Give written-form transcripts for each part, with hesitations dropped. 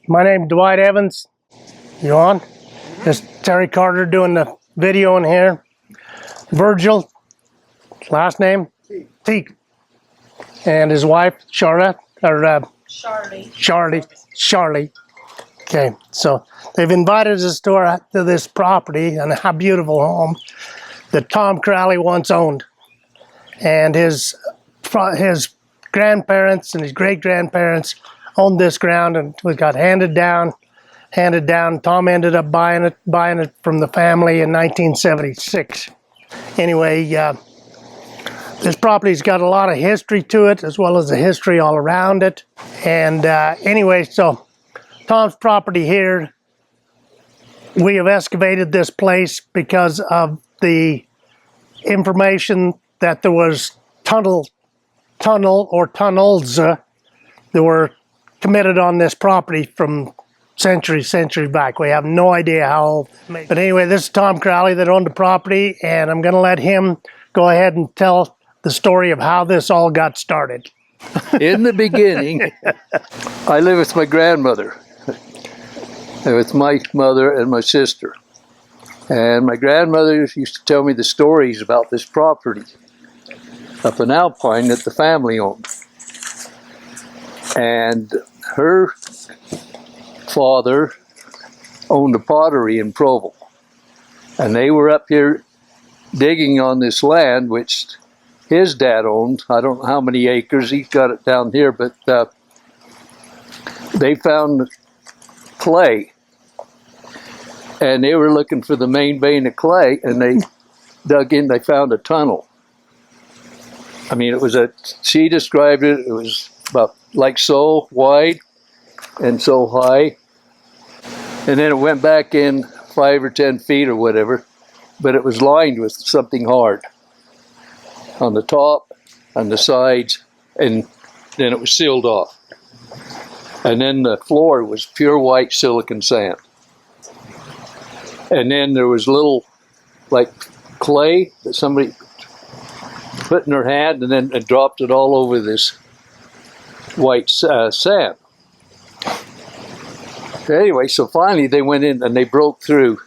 My name's Dwight Evans. You on? This is Terry Carter doing the video in here. Virgil, last name? Teak. And his wife, Charlotte, or Charlie. Okay, so they've invited us to this property and a beautiful home that Tom Crowley once owned. And his grandparents and his great-grandparents owned this ground, and it got handed down. Tom ended up buying it from the family in 1976. Anyway, this property's got a lot of history to it, as well as the history all around it. And anyway, so Tom's property here, we have excavated this place because of the information that there was tunnel or tunnels that were committed on this property from century back. We have no idea how old. But anyway, this is Tom Crowley that owned the property, and I'm going to let him go ahead and tell the story of how this all got started. In the beginning, I lived with my grandmother, and with my mother and my sister. And my grandmother used to tell me the stories about this property up in Alpine that the family owned. And her father owned a pottery in Provo. And they were up here digging on this land, which his dad owned. I don't know how many acres, he's got it down here, but they found clay. And they were looking for the main vein of clay, and they dug in, they found a tunnel. I mean, she described it, it was about like so wide and so high. And then it went back in 5 or 10 feet or whatever, but it was lined with something hard on the top, on the sides, and then it was sealed off. And then the floor was pure white silicon sand. And then there was little, like, clay that somebody put in their hand and then dropped it all over this white sand. Anyway, so finally they went in and they broke through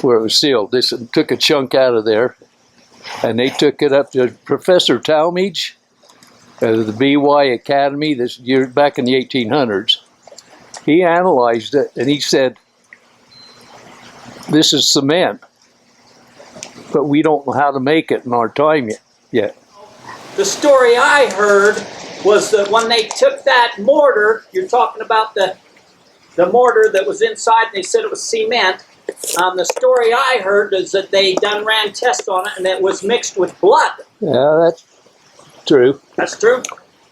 where it was sealed. They took a chunk out of there, and they took it up to Professor Talmage of the BY Academy this year back in the 1800s. He analyzed it and he said, "This is cement, but we don't know how to make it in our time yet." The story I heard was that when they took that mortar, you're talking about the mortar that was inside, and they said it was cement. The story I heard is that they ran tests on it, and it was mixed with blood. Yeah, that's true. That's true?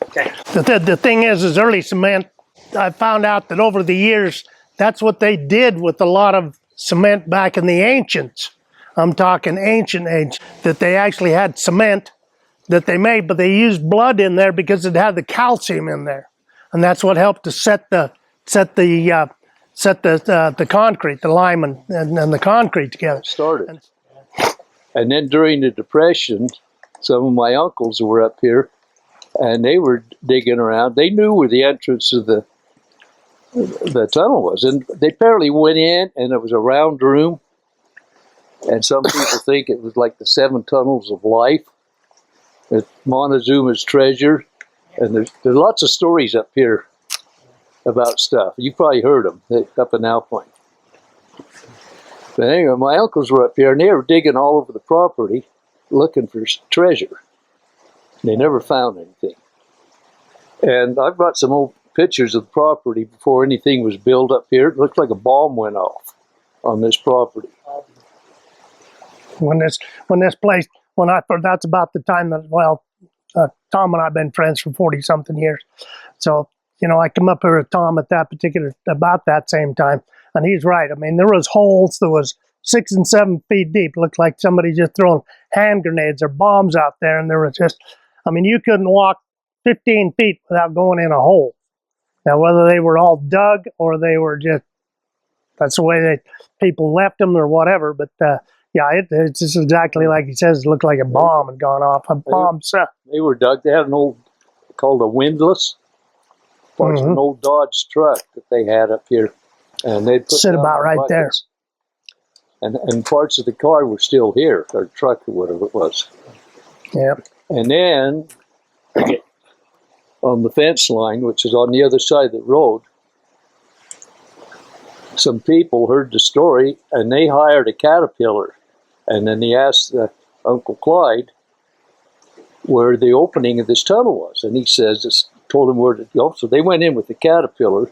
Okay. The thing is early cement, I found out that over the years, that's what they did with a lot of cement back in the ancients. I'm talking ancient age, that they actually had cement that they made, but they used blood in there because it had the calcium in there, and that's what helped to set the concrete, the lime and the concrete together. Started. And then during the Depression, some of my uncles were up here, and they were digging around. They knew where the entrance of the tunnel was, and they apparently went in, and it was a round room, and some people think it was like the 7 tunnels of life. It's Montezuma's treasure, and there's lots of stories up here about stuff. You've probably heard them up in Alpine. But anyway, my uncles were up here, and they were digging all over the property looking for treasure. They never found anything. And I've got some old pictures of the property before anything was built up here. It looked like a bomb went off on this property. That's about the time that, Tom and I have been friends for 40-something years. So, I come up here with Tom at about that same time, and he's right. I mean, there was holes that was 6 and 7 feet deep. It looked like somebody just throwing hand grenades or bombs out there, and there was just, I mean, you couldn't walk 15 feet without going in a hole. Now, whether they were all dug or they were just, that's the way people left them or whatever, but yeah, it's just exactly like he says. It looked like a bomb had gone off. A bomb set. They were dug. They had an old, called a windlass. parts of an old Dodge truck that they had up here. And they'd put Sit down about the right there. buckets. And parts of the car were still here, or truck or whatever it was. Yeah. And then on the fence line, which is on the other side of the road, some people heard the story and they hired a caterpillar. And then they asked Uncle Clyde where the opening of this tunnel was. And he says, told him where to go. So they went in with the caterpillar,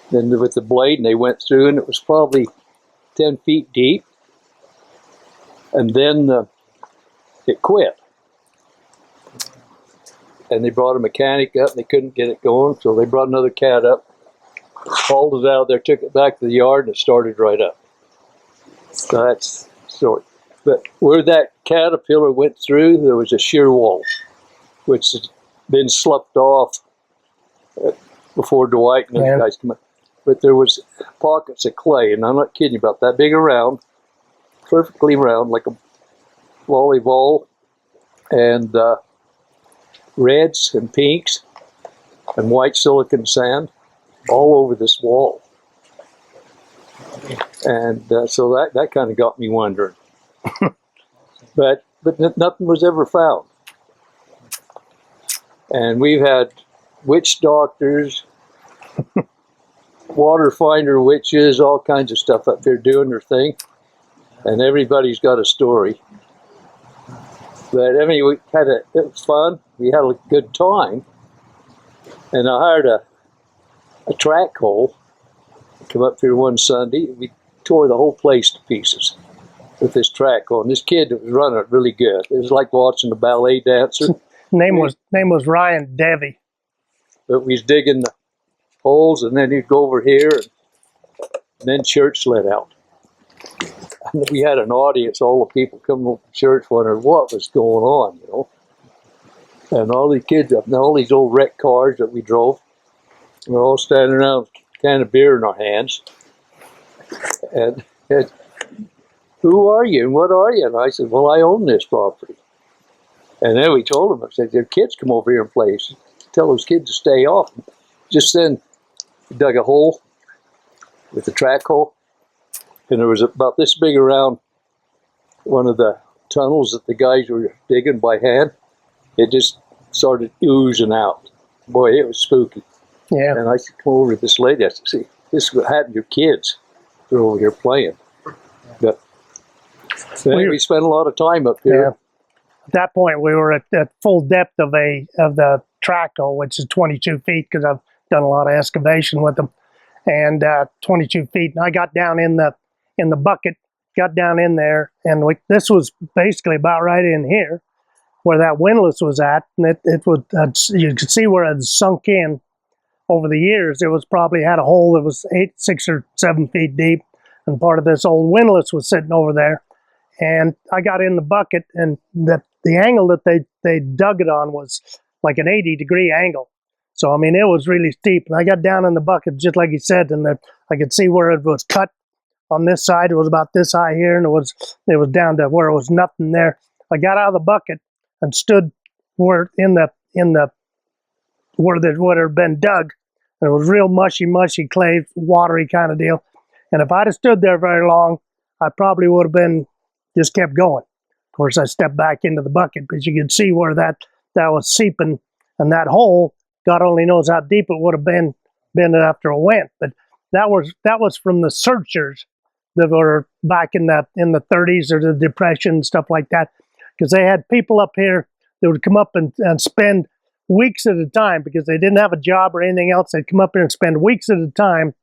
then with the blade, and they went through, and it was probably 10 feet deep. And then it quit. And they brought a mechanic up, and they couldn't get it going, so they brought another cat up, hauled it out of there, took it back to the yard, and it started right up. So that's the story. But where that caterpillar went through, there was a shear wall, which had been sloughed off before Dwight and those guys came up. But there was pockets of clay, and I'm not kidding you about that big around, perfectly round, like a volleyball, and reds and pinks and white silicon sand all over this wall. And so that kind of got me wondering. but nothing was ever found. And we've had witch doctors, water finder witches, all kinds of stuff up there doing their thing. And everybody's got a story. But I mean, it was fun. We had a good time. And I hired a track hole to come up here one Sunday. We tore the whole place to pieces with this track hole. And this kid that was running it really good. It was like watching a ballet dancer. Name was Ryan Davey. But we was digging the holes, and then he'd go over here, and then church let out. And we had an audience, all the people coming over to church wondering what was going on, you know. And all these kids up, and all these old wrecked cars that we drove, we're all standing around with a can of beer in our hands. And who are you and what are you? And I said, well, I own this property. And then we told them, I said, their kids come over here and play. Tell those kids to stay off. Just then, we dug a hole with a track hole. And there was about this big around one of the tunnels that the guys were digging by hand. It just started oozing out. Boy, it was spooky. Yeah. And I said, come over to this lady. I said, see, this is what happened to your kids. They're over here playing. But we spent a lot of time up here. Yeah. At that point, we were at full depth of the track hole, which is 22 feet, because I've done a lot of excavation with them, and 22 feet. And I got down in the bucket, got down in there, and this was basically about right in here, where that windlass was at, and it was you could see where it had sunk in over the years. It was probably had a hole that was 6 or 7 feet deep, and part of this old windlass was sitting over there. And I got in the bucket, and the angle that they dug it on was like an 80-degree angle. So, I mean, it was really steep. And I got down in the bucket, just like he said, and I could see where it was cut on this side. It was about this high here, and it was down to where it was nothing there. I got out of the bucket and stood where where it had been dug. And it was real mushy clay, watery kind of deal. And if I'd have stood there very long, I probably would have been just kept going. Of course, I stepped back into the bucket, but you could see where that was seeping, and that hole, God only knows how deep it would have been after it went. But that was from the searchers that were back in the 30s or the Depression, stuff like that, because they had people up here that would come up and spend weeks at a time, because they didn't have a job or anything else. They'd come up here and spend weeks at a time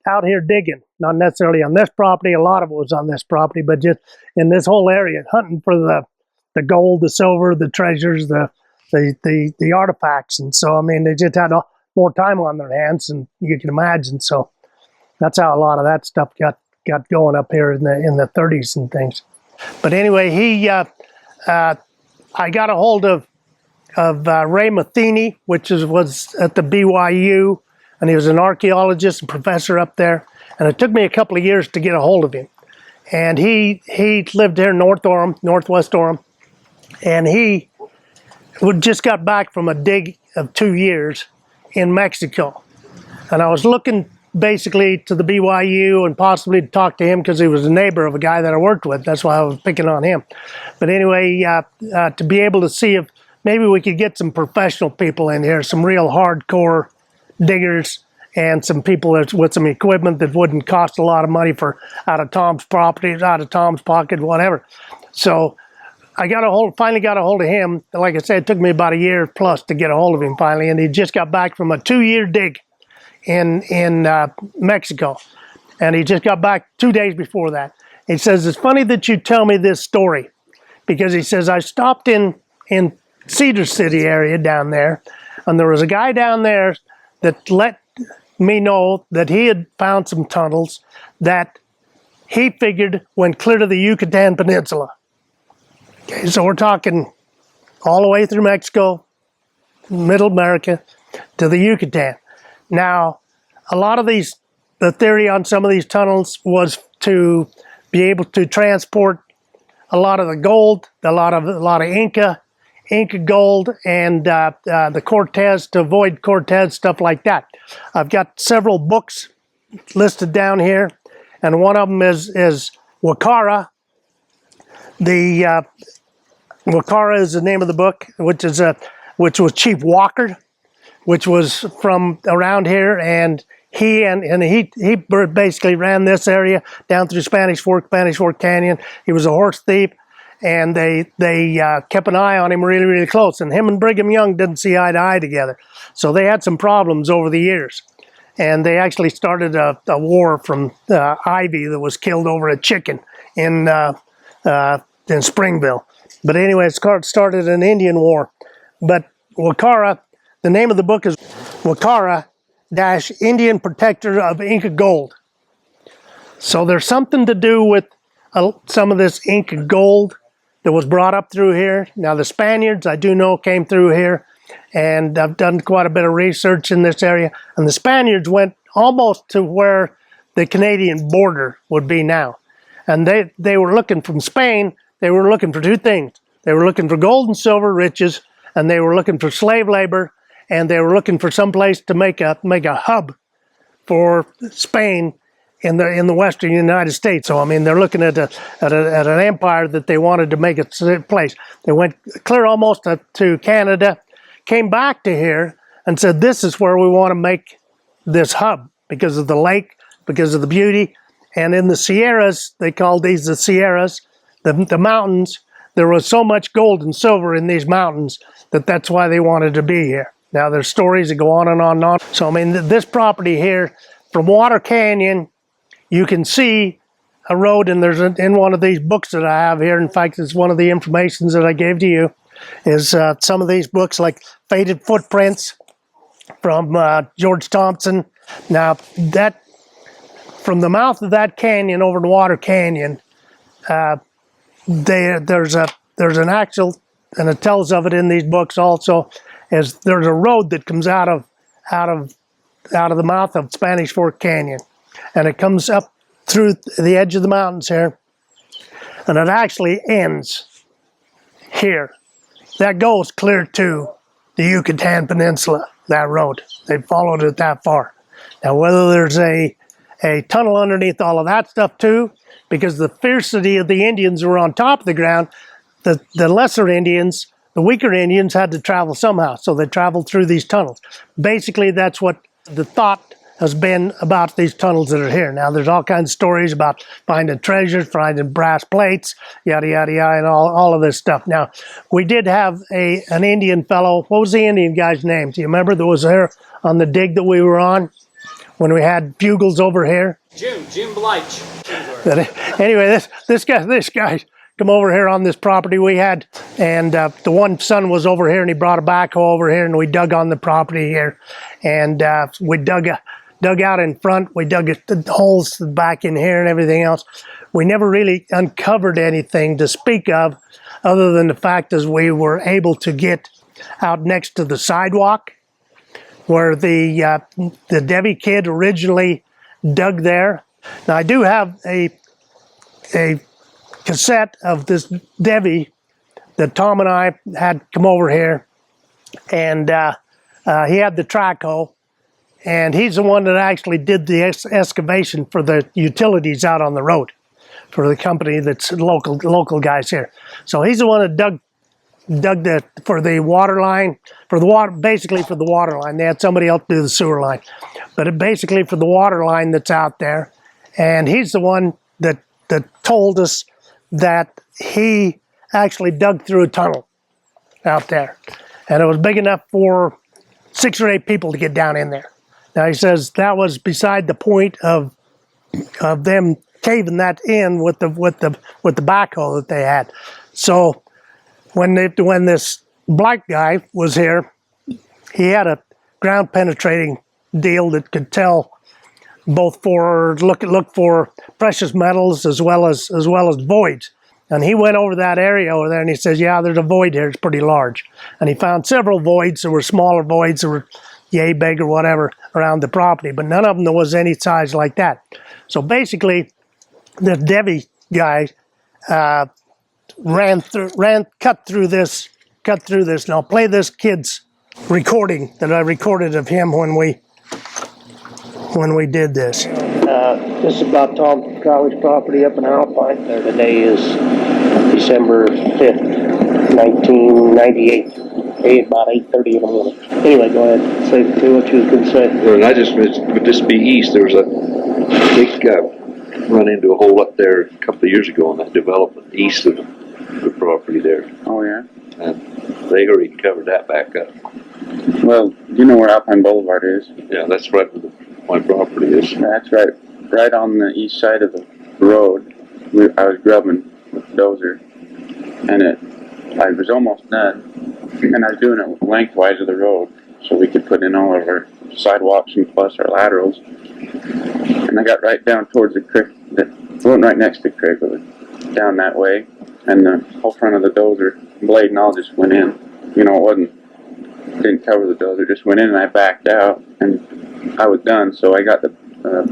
out here digging, not necessarily on this property. A lot of it was on this property, but just in this whole area, hunting for the gold, the silver, the treasures, the artifacts. And so, I mean, they just had more time on their hands, and you can imagine. So that's how a lot of that stuff got going up here in the 30s and things. But anyway, I got a hold of Ray Matheny, which was at the BYU, and he was an archaeologist and professor up there. And it took me a couple of years to get a hold of him. And he lived here in northwest Orem, and he just got back from a dig of 2 years in Mexico. And I was looking basically to the BYU and possibly to talk to him because he was a neighbor of a guy that I worked with. That's why I was picking on him. But anyway, to be able to see if maybe we could get some professional people in here, some real hardcore diggers, and some people with some equipment that wouldn't cost a lot of money for out of Tom's property, out of Tom's pocket, whatever. So I finally got a hold of him. Like I said, it took me about a year plus to get a hold of him finally, and he just got back from a 2-year dig in Mexico, and he just got back 2 days before that. He says, it's funny that you tell me this story, because he says, I stopped in Cedar City area down there, and there was a guy down there that let me know that he had found some tunnels that he figured went clear to the Yucatan Peninsula. Okay, so we're talking all the way through Mexico, Middle America, to the Yucatan. Now, a lot of the theory on some of these tunnels was to be able to transport a lot of the gold, a lot of Inca gold, and the Cortez, to avoid Cortez, stuff like that. I've got several books listed down here, and one of them is Wakara. The Wakara is the name of the book, which was Chief Walker, which was from around here, and he basically ran this area down through Spanish Fork Canyon. He was a horse thief, and they kept an eye on him really, really close. And him and Brigham Young didn't see eye to eye together, so they had some problems over the years. And they actually started a war from Ivy that was killed over a chicken in Springville. But anyway, it started an Indian war. But Wakara, the name of the book is Wakara - Indian Protector of Inca Gold. So there's something to do with some of this Inca gold that was brought up through here. Now the Spaniards, I do know, came through here, and I've done quite a bit of research in this area. And the Spaniards went almost to where the Canadian border would be now. And they were looking from Spain, they were looking for two things. They were looking for gold and silver riches, and they were looking for slave labor, and they were looking for some place to make a hub for Spain in the western United States. So I mean, they're looking at an empire that they wanted to make a place. They went clear almost to Canada, came back to here, and said, this is where we want to make this hub because of the lake, because of the beauty. And in the Sierras, they called these the Sierras, the mountains. There was so much gold and silver in these mountains that's why they wanted to be here. Now there's stories that go on and on and on. So I mean, this property here, from Water Canyon, you can see a road, and there's in one of these books that I have here. In fact, it's one of the informations that I gave to you, is some of these books like Faded Footprints from George Thompson. Now that, from the mouth of that canyon over to Water Canyon, there's an actual, and it tells of it in these books also, is there's a road that comes out of the mouth of Spanish Fork Canyon, and it comes up through the edge of the mountains here, and it actually ends here. That goes clear to the Yucatan Peninsula, that road. They followed it that far. Now whether there's a tunnel underneath all of that stuff too, because the fiercity of the Indians were on top of the ground, the lesser Indians, the weaker Indians, had to travel somehow, so they traveled through these tunnels. Basically, that's what the thought has been about these tunnels that are here. Now, there's all kinds of stories about finding treasures, finding brass plates, yada, yada, yada, and all of this stuff. Now, we did have an Indian fellow. What was the Indian guy's name? Do you remember that was there on the dig that we were on when we had bugles over here? June Blige. Anyway, this guy come over here on this property we had, and the one son was over here, and he brought a backhoe over here, and we dug on the property here, and we dug out in front. We dug holes back in here and everything else. We never really uncovered anything to speak of, other than the fact is we were able to get out next to the sidewalk where the Debbie kid originally dug there. Now I do have a cassette of this Debbie that Tom and I had come over here, and He had the track hoe, and he's the one that actually did the excavation for the utilities out on the road for the company that's local guys here. So he's the one that dug for the water line, basically for the water line. They had somebody else do the sewer line, but basically for the water line that's out there. And he's the one that told us that he actually dug through a tunnel out there, and it was big enough for 6 or 8 people to get down in there. Now he says that was beside the point of them caving that in with the backhoe that they had. So when this black guy was here, he had a ground penetrating deal that could tell both for look for precious metals as well as voids. And he went over that area over there and he says, yeah, there's a void here, it's pretty large. And he found several voids. There were smaller voids that were yay big or whatever around the property, but none of them there was any size like that. So basically, the Debbie guy cut through this. And I'll play this kid's recording that I recorded of him when we did this. This is about Tom Crowley's property up in Alpine. The day is December 5th, 1998. About 8:30 in the morning. Anyway, go ahead. Say what you was going to say. Well, I just would this be east? There was a big run into a hole up there a couple of years ago on that development east of the property there. Oh, yeah? And they already covered that back up. Well, you know where Alpine Boulevard is? Yeah, that's right where my property is. That's right on the east side of the road. I was grubbing with the dozer, and I was almost done, and I was doing it lengthwise of the road, so we could put in all of our sidewalks and plus our laterals. And I got right down towards the creek. It wasn't right next to the creek, but it was down that way, and the whole front of the dozer blade and all just went in. You know, didn't cover the dozer, just went in, and I backed out, and I was done, so I got the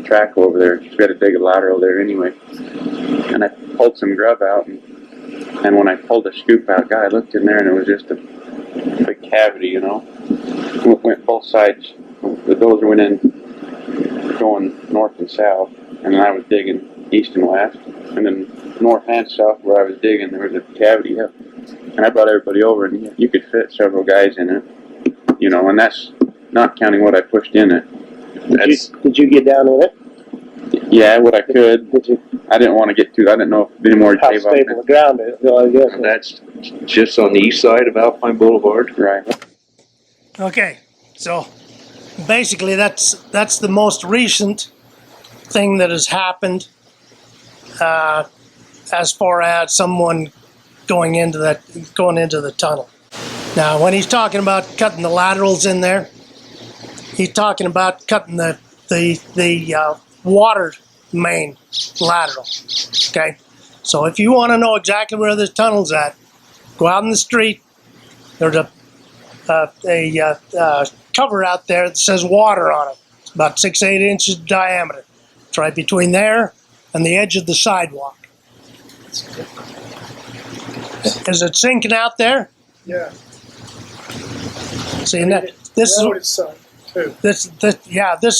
track over there. We had to dig a lateral there anyway, and I pulled some grub out, and when I pulled the scoop out, God, I looked in there, and it was just a big cavity, you know. Went both sides. The dozer went in going north and south, and then I was digging east and west, and then north and south where I was digging, there was a cavity up, and I brought everybody over, and you could fit several guys in it, you know, and that's not counting what I pushed in it. Did you get down in it? Yeah, what I could. Did you? I didn't want to get too. I didn't know if any more How cave up. stable the ground is, I guess. And that's just on the east side of Alpine Boulevard. Right. Okay, so basically that's the most recent thing that has happened as far as someone going into the tunnel. Now, when he's talking about cutting the laterals in there, he's talking about cutting the water main lateral. Okay, so if you want to know exactly where this tunnel's at, go out in the street. There's a cover out there that says water on it. It's about 6-8 inches diameter. It's right between there and the edge of the sidewalk. Is it sinking out there? Yeah. See, this road is sunk too. this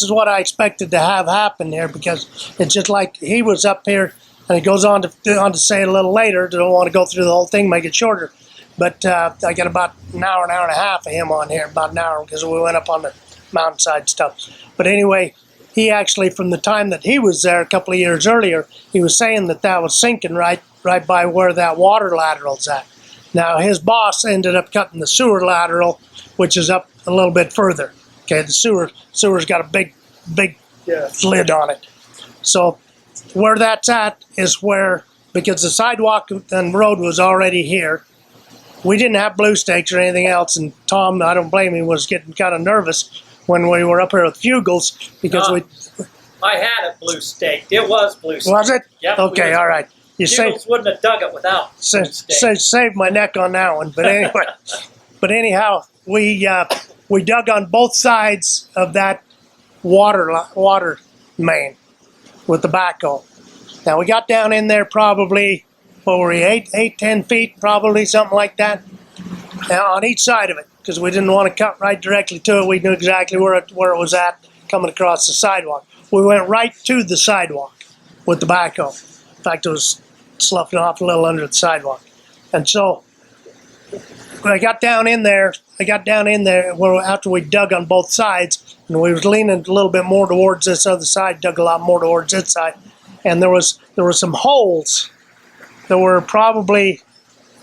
is what I expected to have happen here, because it's just like he was up here, and he goes on to say it a little later. Don't want to go through the whole thing, make it shorter. But I got about an hour and a half of him on here, about an hour, because we went up on the mountainside stuff. But anyway, he actually, from the time that he was there a couple of years earlier, he was saying that was sinking right by where that water lateral's at. Now, his boss ended up cutting the sewer lateral, which is up a little bit further. Okay, the sewer's got a big lid on it. So where that's at is where, because the sidewalk and road was already here, we didn't have blue stakes or anything else, and Tom, I don't blame him, was getting kind of nervous when we were up here with fugels, because I had it blue staked. It was blue staked. Was it? Yep. Okay, all right. You wouldn't have dug it without blue staked. Saved my neck on that one, but anyway. But anyhow, we dug on both sides of that water main with the backhoe. Now we got down in there probably, what were we, 8-10 feet, probably something like that, on each side of it. because we didn't want to cut right directly to it. We knew exactly where it was at coming across the sidewalk. We went right to the sidewalk with the backhoe. In fact, it was sloughing off a little under the sidewalk. And so when I got down in there, after we dug on both sides, and we was leaning a little bit more towards this other side, dug a lot more towards this side, and there were some holes that were probably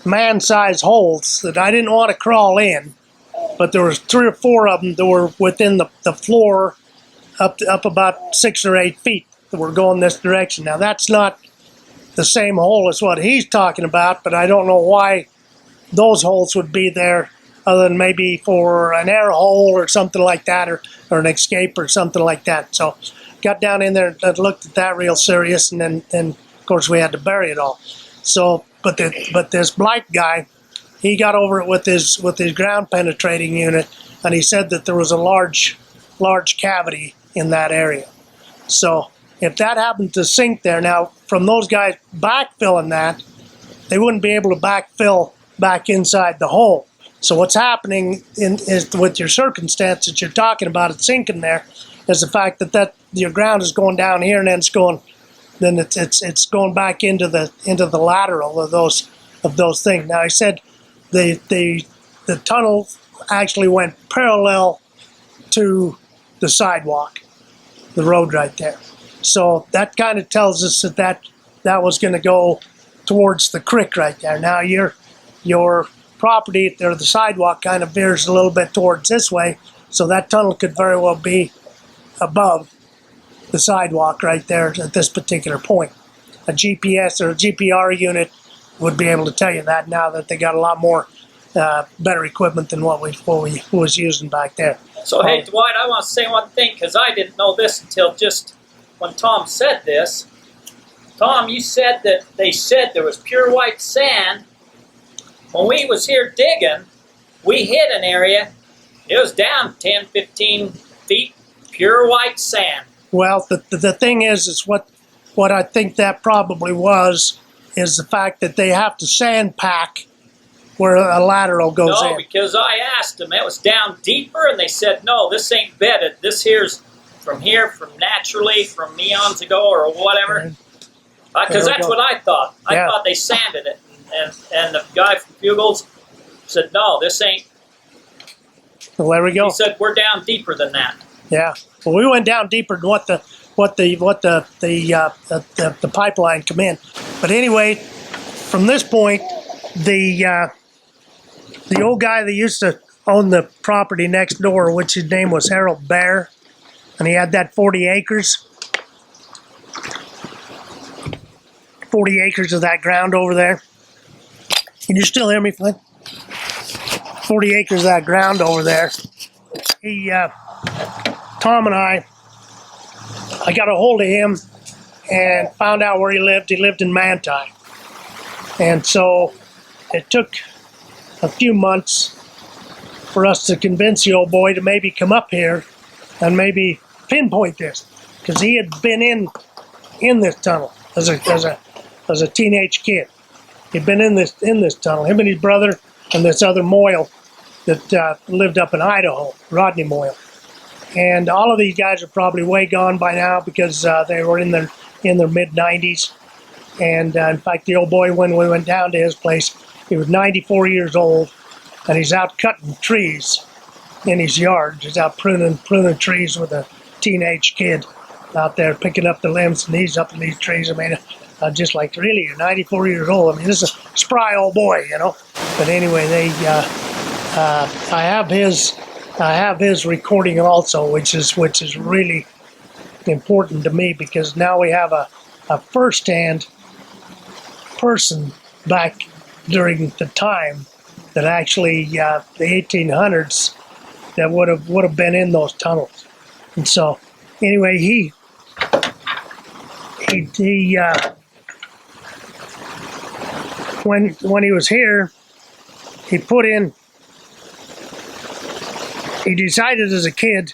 man-sized holes that I didn't want to crawl in, but there was 3 or 4 of them that were within the floor up about 6 or 8 feet that were going this direction. Now that's not the same hole as what he's talking about, but I don't know why those holes would be there other than maybe for an air hole or something like that, or an escape or something like that. So got down in there and looked at that real serious, and then of course we had to bury it all. So but this Blight guy, he got over it with his ground penetrating unit, and he said that there was a large cavity in that area. So if that happened to sink there, now from those guys backfilling that, they wouldn't be able to backfill back inside the hole. So what's happening is with your circumstance that you're talking about it sinking there, is the fact that your ground is going down here and then it's going back into the lateral of those things. Now I said the tunnel actually went parallel to the sidewalk, the road right there. So that kind of tells us that was going to go towards the creek right there. Now your property or the sidewalk kind of veers a little bit towards this way, so that tunnel could very well be above the sidewalk right there at this particular point. A GPS or a GPR unit would be able to tell you that now that they got a lot more better equipment than what we was using back there. So hey, Dwight, I want to say one thing, because I didn't know this until just when Tom said this. Tom, you said that they said there was pure white sand. When we was here digging, we hit an area, it was down 10, 15 feet, pure white sand. Well, the thing is what I think that probably was is the fact that they have to sand pack where a lateral goes in. No, because I asked them, it was down deeper, and they said, no, this ain't bedded. This here's from naturally, from eons ago or whatever. Because that's what I thought. I thought they sanded it. And the guy from Fugels said, no, this ain't. Well, there we go. He said, we're down deeper than that. Yeah. Well, we went down deeper than what the pipeline come in. But anyway, from this point, the old guy that used to own the property next door, which his name was Harold Bear, and he had that 40 acres. 40 acres of that ground over there. Can you still hear me, Flint? 40 acres of that ground over there. Tom and I got a hold of him and found out where he lived. He lived in Manti. And so it took a few months for us to convince the old boy to maybe come up here and maybe pinpoint this, because he had been in this tunnel as a teenage kid. He'd been in this tunnel. Him and his brother and this other Moyle that lived up in Idaho, Rodney Moyle. And all of these guys are probably way gone by now because they were in their mid-90s. And in fact, the old boy, when we went down to his place, he was 94 years old, and he's out cutting trees in his yard. He's out pruning trees with a teenage kid out there picking up the limbs, and he's up in these trees. I mean, just like, really, you're 94 years old. I mean, this is a spry old boy, you know. But anyway, I have his recording also, which is really important to me, because now we have a first-hand person back during the time that actually the 1800s that would have been in those tunnels. And so anyway, he when he was here, he decided as a kid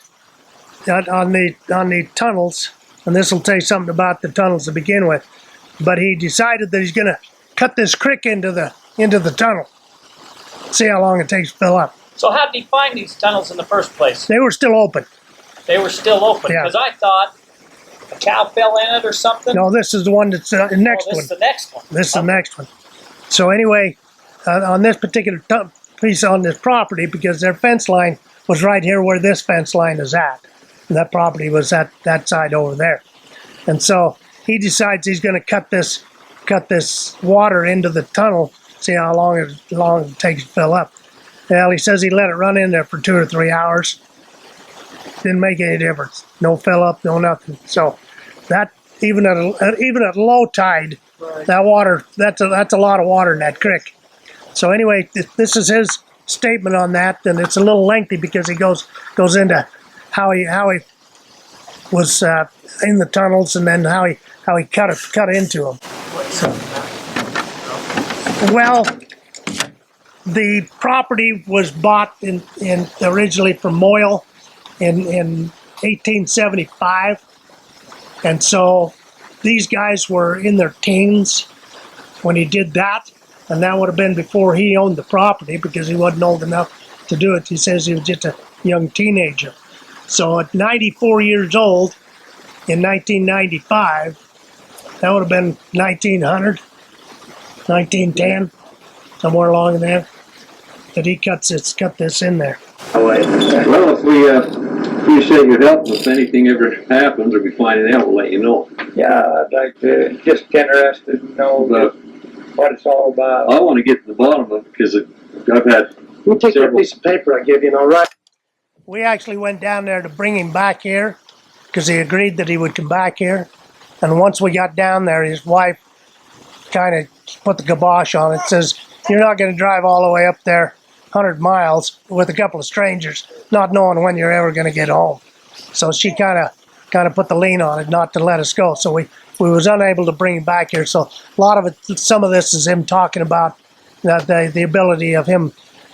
on the tunnels, and this will tell you something about the tunnels to begin with, but he decided that he's going to cut this creek into the tunnel, see how long it takes to fill up. So how did he find these tunnels in the first place? They were still open. They were still open, Yeah. because I thought a cow fell in it or something. No, this is the one that's the next Oh, this one. is the next one. This is the next one. So anyway, on this particular piece on this property, because their fence line was right here where this fence line is at. And that property was at that side over there. And so he decides he's going to cut this water into the tunnel, see how long it takes to fill up. Well, he says he let it run in there for 2 or 3 hours. Didn't make any difference. No fill up, no nothing. So that even at low tide, that water, that's a lot of water in that creek. So anyway, this is his statement on that, and it's a little lengthy because he goes into how he was in the tunnels, and then how he cut into them. Well, the property was bought in originally from Moyle in 1875, and so these guys were in their teens when he did that, and that would have been before he owned the property because he wasn't old enough to do it. He says he was just a young teenager. So at 94 years old in 1995, that would have been 1900, 1910, somewhere along in there, that he cut this in there. Well, if we appreciate your help, if anything ever happens or we find it out, we'll let you know. Yeah, I'd like to, just interested to know what it's all about. I want to get to the bottom of it because I've had You take that piece of paper I give you, all right? We actually went down there to bring him back here because he agreed that he would come back here. And once we got down there, his wife kind of put the kibosh on it. Says, you're not going to drive all the way up there 100 miles with a couple of strangers, not knowing when you're ever going to get home. So she kind of put the lean on it, not to let us go. So we was unable to bring him back here. So a lot of it, some of this is him talking about the ability of him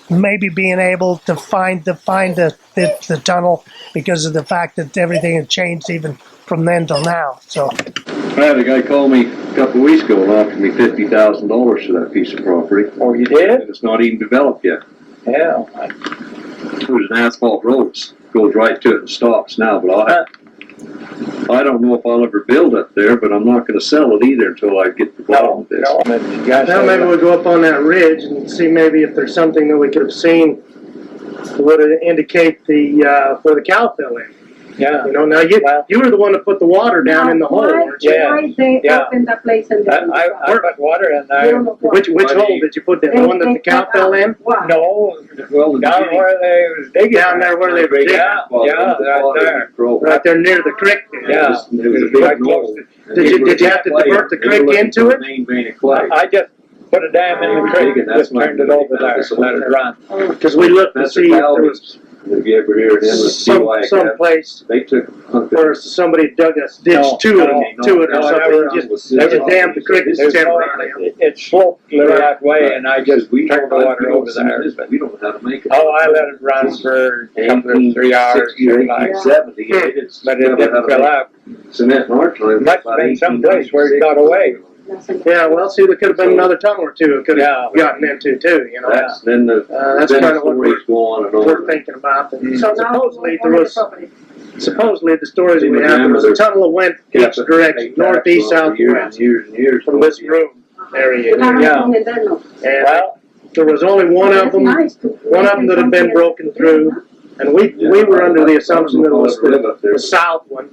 maybe being able to find the tunnel because of the fact that everything had changed even from then till now. So I had a guy call me a couple of weeks ago and offered me $50,000 for that piece of property. Oh, you did? And it's not even developed yet. Yeah. There's an asphalt road that goes right to it and stops now, but I don't know if I'll ever build up there, but I'm not going to sell it either until I get the bottom of this. No, but you guys Now maybe we'll go up on that ridge and see maybe if there's something that we could have seen that would indicate where the cow fell in. yeah. You know, now you were the one that put the water down in the hole, weren't you? Yeah. Why they Yeah. opened the place and they I put water in You don't there. know why. Which hole did you put in? The one that the cow fell in? Why? No, Well, down where they was digging. Down there where they were digging? Yeah, right there. Right there near the creek. Yeah. It was a Right big close hole. Did you have to divert the creek into it? Main vein of clay. I just put a dam in the creek and just turned it over there and let it run. Because we looked to That's see if there was If you ever hear it in the some place they took where somebody dug a ditch to it or something. Just dammed the creek temporarily. It sloped the right way and I just turned the water over there. We don't know how to make it. Oh, I let it run for a couple of 3 hours. 1870, But it didn't fill up. Cement in our time. Must have been someplace where it got away. Yeah, well, see, there could have been another tunnel or two it could have Yeah. gotten into too, you know. That's then the That's kind of what stories go on and on. we're thinking about. And So now, supposedly only there the was, property. supposedly the stories we have, there was a tunnel that went each direction, northeast, southwest, Years and years. from this room area. You have Yeah. nothing in there, no. And Well, there was only one of That's them, nice to- one of them that had been broken through, and we were under the assumption that it was the south one.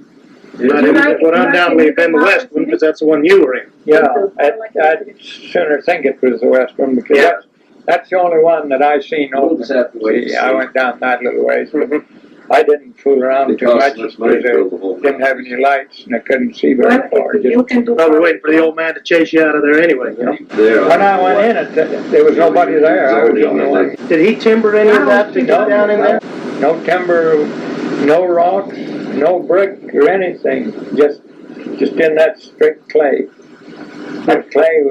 But it would undoubtedly have been the west one, because that's the one you were in. yeah, I'd sooner think it was the west one because Yeah. that's the only one that I seen We'll open. just have to wait and See, I see. went down that little ways. Mhm. I didn't fool around It too costs much us because money to I build the whole didn't have any lights and I couldn't see very Well, far. if you can do. Probably waiting for the old man to chase you out of there anyway, you know. There. When I went in, there was nobody there. I was the only one. Did he timber any of that to get down in there? No timber, no rocks, no brick or anything. Just in that strict clay. That clay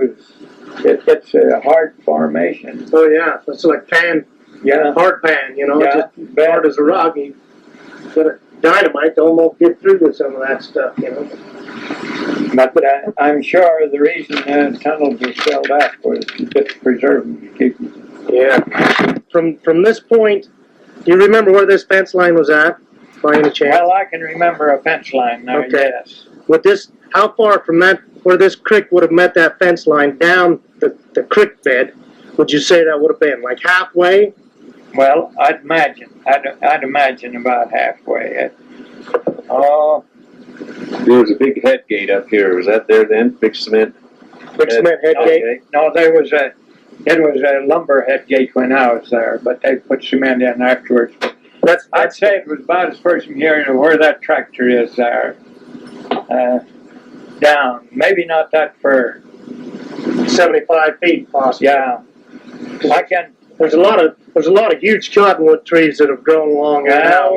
it's a hard formation. Oh, yeah, it's like Yeah. hard pan, you know, Yeah. just hard as a rock. You got a dynamite to almost get through to some of that stuff, you know. But I'm sure the reason the tunnels were filled up was just to preserve them, to keep them Yeah. From this point, do you remember where this fence line was at, by any chance? Well, I can remember a fence line now, Okay. yes. With this, how far from that, where this creek would have met that fence line down the creek bed, would you say that would have been? Like halfway? Well, I'd imagine about halfway. Oh, There was a big head gate up here. Was that there then? Big cement? Big cement head gate? no, it was a lumber head gate when I was there, but they put cement in afterwards. I'd say it was about as far from here to where that tractor is there. Down. Maybe not that far. 75 feet, possibly. Yeah. There's a lot of huge cottonwood trees that have grown along there. Well,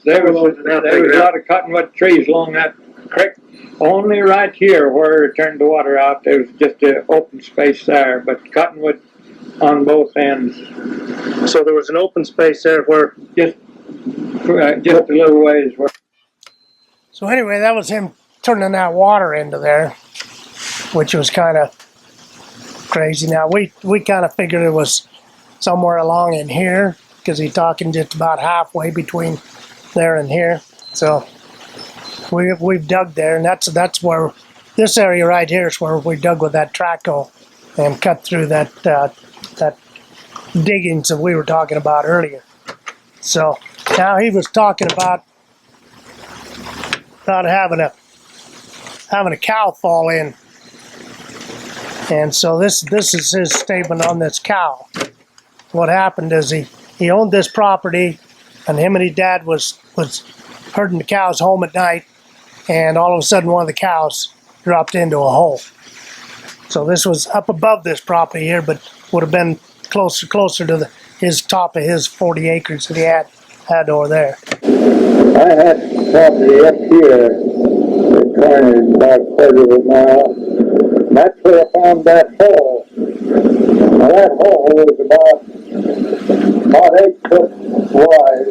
there was a lot of cottonwood trees along that creek. Only right here where it turned the water out, there was just an open space there, but cottonwood on both ends. So there was an open space there where Just a little ways where. So anyway, that was him turning that water into there, which was kind of crazy. Now we kind of figured it was somewhere along in here, because he's talking just about halfway between there and here. So we've dug there, and that's where this area right here is where we dug with that track hoe and cut through that diggings that we were talking about earlier. So now he was talking about having a cow fall in, and so this is his statement on this cow. What happened is he owned this property, and him and his dad was herding the cows home at night, and all of a sudden one of the cows dropped into a hole. So this was up above this property here, but would have been closer to his top of his 40 acres that he had over there. I had property up here, the corner about a quarter of a mile, and that's where I found that hole. Now that hole was about 8 foot wide.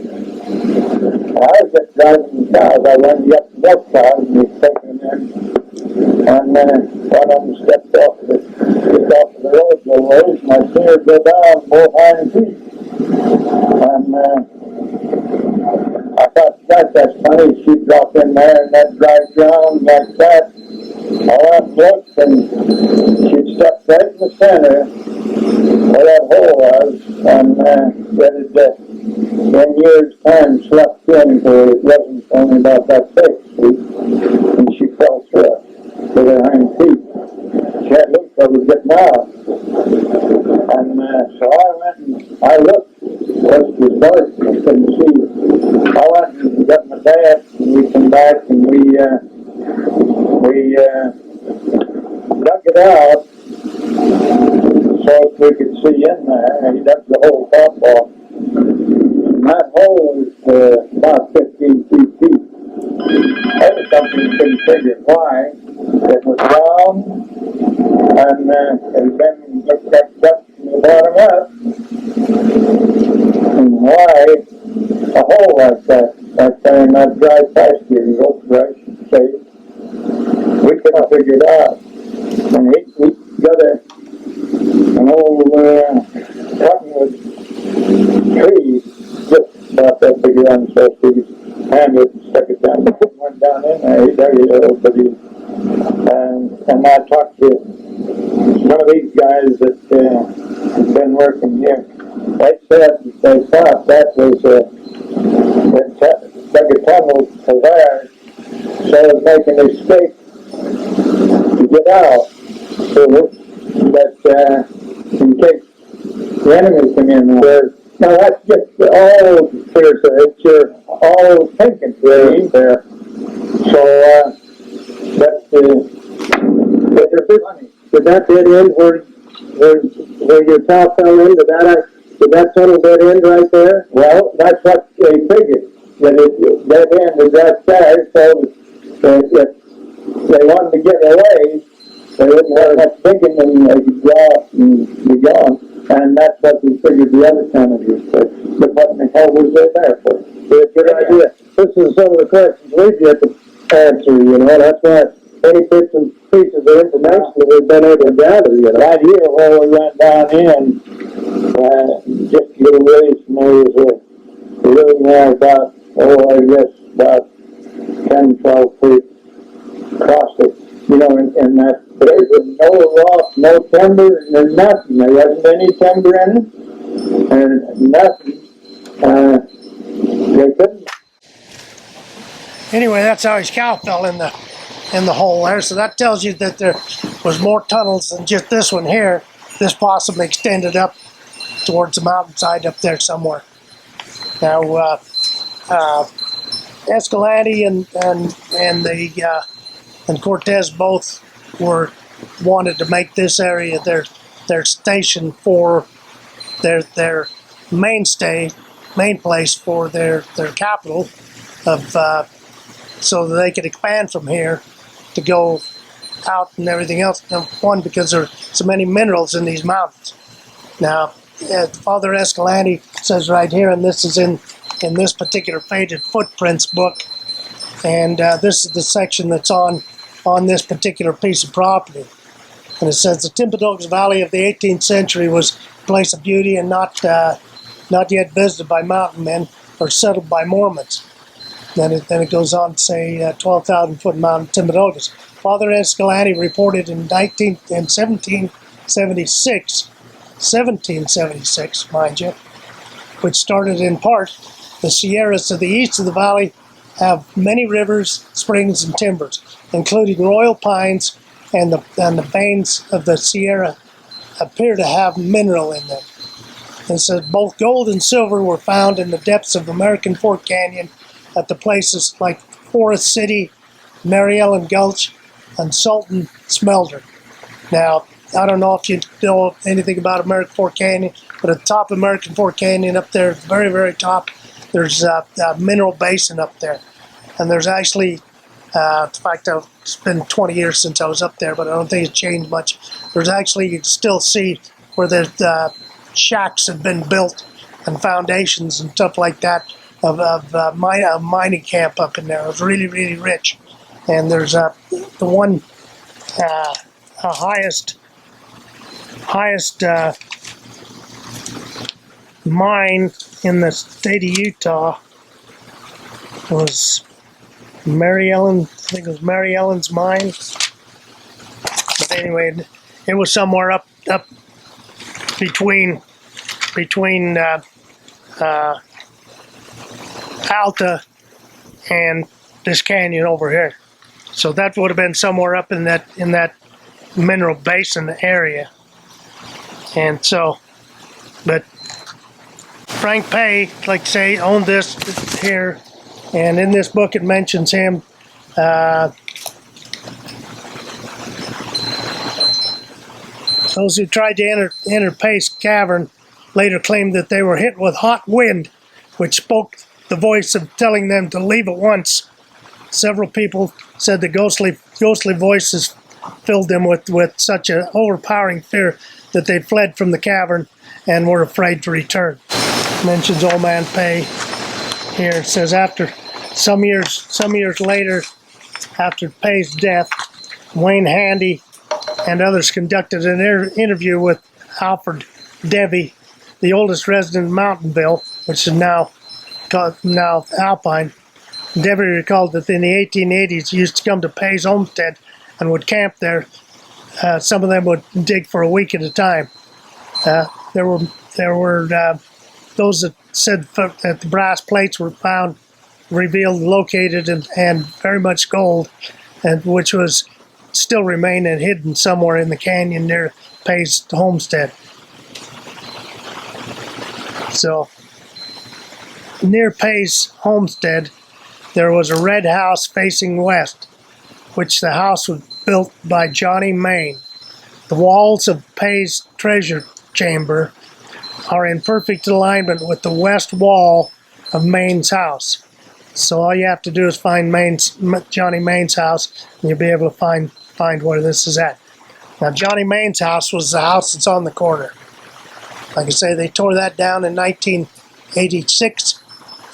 Well, I was just driving the cows. I went up the left side and was taking them in, and one of them stepped off the road a little ways, and I seen her go down both hind feet. And I thought, that's funny, she dropped in there in that dry ground like that. I went and looked, and she stepped right in the center where that hole was, and that it in years' time slept in till it wasn't only about that thick, and she fell through it with her hind feet. She had looked for her getting out, and so I went and I looked. It was dark, I couldn't see. I went and got my dad, and we came back, and we dug it out so we could see in there, and he dug the whole top off. And that hole was about 15 feet deep. That was something we couldn't figure why. It was round, and it had been looked like dust from the bottom up. And why a hole like that there in that dry pasture in oak brush and shade, we couldn't figure it out. And we got an old cottonwood tree just about that big around, so we handed it and stuck it down. Went down in there, he dug it a little bit. And I talked to some of these guys that have been working here. They said they thought that was dug a tunnel for there, so it was making an escape to get out. So that in case the enemy come in there. Now that's just all it's all thinking there. So did that dead end where your cow fell in? Did that tunnel dead end right there? Well, that's what they figured. That it dead end was right there, so if they wanted to get away, they wouldn't have much thinking, and they could go out and be gone. And that's what we figured the other tunnel was for. But what in the hell was there for? Good idea. This is some of the questions we get to answer, that's why any bits and pieces of information that we've been able to gather, right here where we went down in, just a little ways from there was a room there about, I guess about 10, 12 feet across it, and that there was no rock, no timber, and nothing. There wasn't any timber in it, and nothing. They couldn't. Anyway, that's how his cow fell in the hole there. So that tells you that there was more tunnels than just this one here. This possibly extended up towards the mountainside up there somewhere. Now, Escalante and Cortez both wanted to make this area their station for their main place for their capital of so that they could expand from here to go out and everything else. Now, one, because there are so many minerals in these mountains. Now, Father Escalante says right here, and this is in this particular Faded Footprints book, and this is the section that's on this particular piece of property. And it says the Timpanogos Valley of the 18th century was a place of beauty and not yet visited by mountain men or settled by Mormons. Then it goes on to say 12,000-foot mountain Timpanogos. Father Escalante reported in 1776, mind you, which started in part, the Sierras to the east of the valley have many rivers, springs, and timbers, including royal pines, and the veins of the Sierra appear to have mineral in them. And says both gold and silver were found in the depths of American Fork Canyon at the places like Forest City, Mary Ellen Gulch, and Sultan Smelter. Now, I don't know if you know anything about American Fork Canyon, but at the top of American Fork Canyon up there, very, very top, there's a mineral basin up there. And there's actually, in fact, it's been 20 years since I was up there, but I don't think it's changed much. There's actually, you can still see where there's shacks have been built and foundations and stuff like that of a mining camp up in there. It was really, really rich. And there's the one highest mine in the state of Utah was Mary Ellen. I think it was Mary Ellen's mine. But anyway, it was somewhere up between Alta and this canyon over here. So that would have been somewhere up in that mineral basin area. And so, but Frank Pay, like I say, owned this here, and in this book it mentions him. Those who tried to enter Pay's cavern later claimed that they were hit with hot wind, which spoke the voice of telling them to leave at once. Several people said the ghostly voices filled them with such an overpowering fear that they fled from the cavern and were afraid to return. Mentions Old Man Pay here. It says after some years later, after Pay's death, Wayne Handy and others conducted an interview with Alfred Devy, the oldest resident of Mountainville, which is now Alpine. Devy recalled that in the 1880s he used to come to Pay's homestead and would camp there. Some of them would dig for a week at a time. There were those that said that the brass plates were found, revealed, located, and very much gold, and which was still remain and hidden somewhere in the canyon near Pay's homestead. So, near Pay's homestead, there was a red house facing west, which the house was built by Johnny Main. The walls of Pay's treasure chamber are in perfect alignment with the west wall of Main's house. So all you have to do is find Johnny Main's house, and you'll be able to find where this is at. Now, Johnny Main's house was the house that's on the corner. Like I say, they tore that down in 1986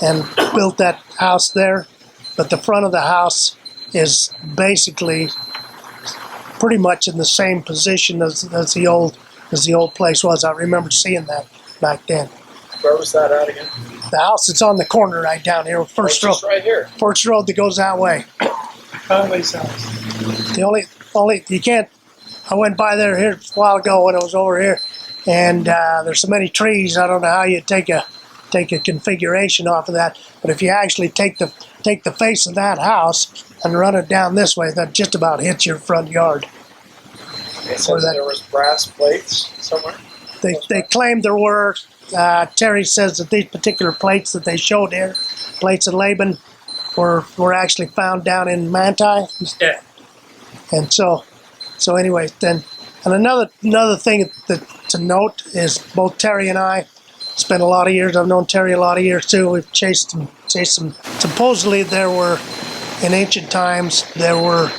and built that house there, but the front of the house is basically pretty much in the same position as the old place was. I remember seeing that. back then. Where was that at again? The house that's on the corner right down here, first road. Just right here. First road that goes that way. Crowley's house. The only you can't. I went by there here a while ago when I was over here, and there's so many trees. I don't know how you take a configuration off of that. But if you actually take the face of that house and run it down this way, that just about hits your front yard. It says there was brass plates somewhere. They claimed there were. Terry says that these particular plates that they showed here, plates of Laban, were actually found down in Manti. Yeah. And so anyway, then, and another thing that to note is both Terry and I spent a lot of years. I've known Terry a lot of years too. We've chased him. Supposedly there were, in ancient times, there were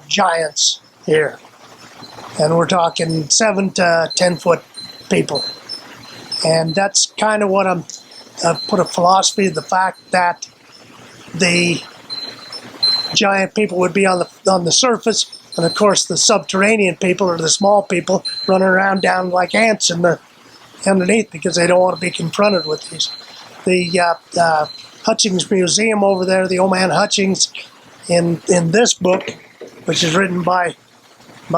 giants here, and we're talking 7 to 10 foot people, and that's kind of what I've put a philosophy of the fact that the giant people would be on the surface, and of course the subterranean people or the small people running around down like ants in the underneath because they don't want to be confronted with these. The Hutchings Museum over there, the old man Hutchings, in this book, which is written by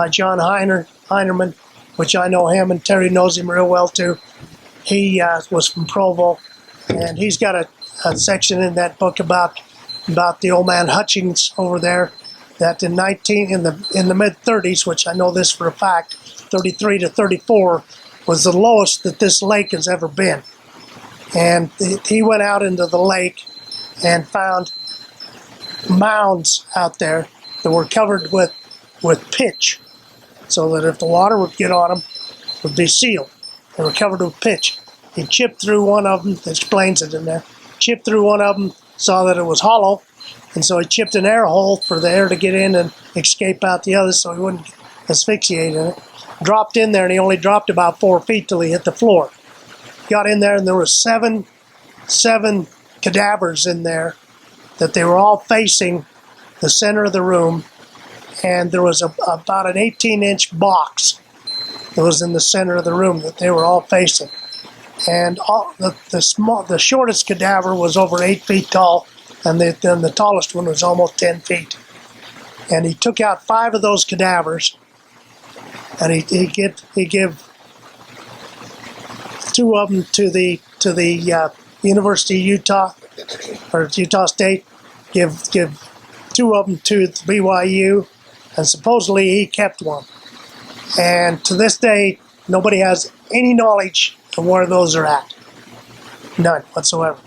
John Heinerman, which I know him and Terry knows him real well too. He was from Provo, and he's got a section in that book about the old man Hutchings over there, that in the mid 30s, which I know this for a fact, 33 to 34 was the lowest that this lake has ever been. And he went out into the lake and found mounds out there that were covered with pitch, so that if the water would get on them, it would be sealed. They were covered with pitch. He chipped through one of them, it explains it in there, chipped through one of them, saw that it was hollow, and so he chipped an air hole for the air to get in and escape out the other so he wouldn't asphyxiate in it. Dropped in there, and he only dropped about 4 feet till he hit the floor. Got in there, and there were seven cadavers in there, that they were all facing the center of the room, and there was about an 18-inch box that was in the center of the room that they were all facing. And the shortest cadaver was over 8 feet tall, and then the tallest one was almost 10 feet. And he took out 5 of those cadavers, and he gave 2 of them to the University of Utah, or Utah State, give 2 of them to BYU, and supposedly he kept one. And to this day, nobody has any knowledge of where those are at. None whatsoever.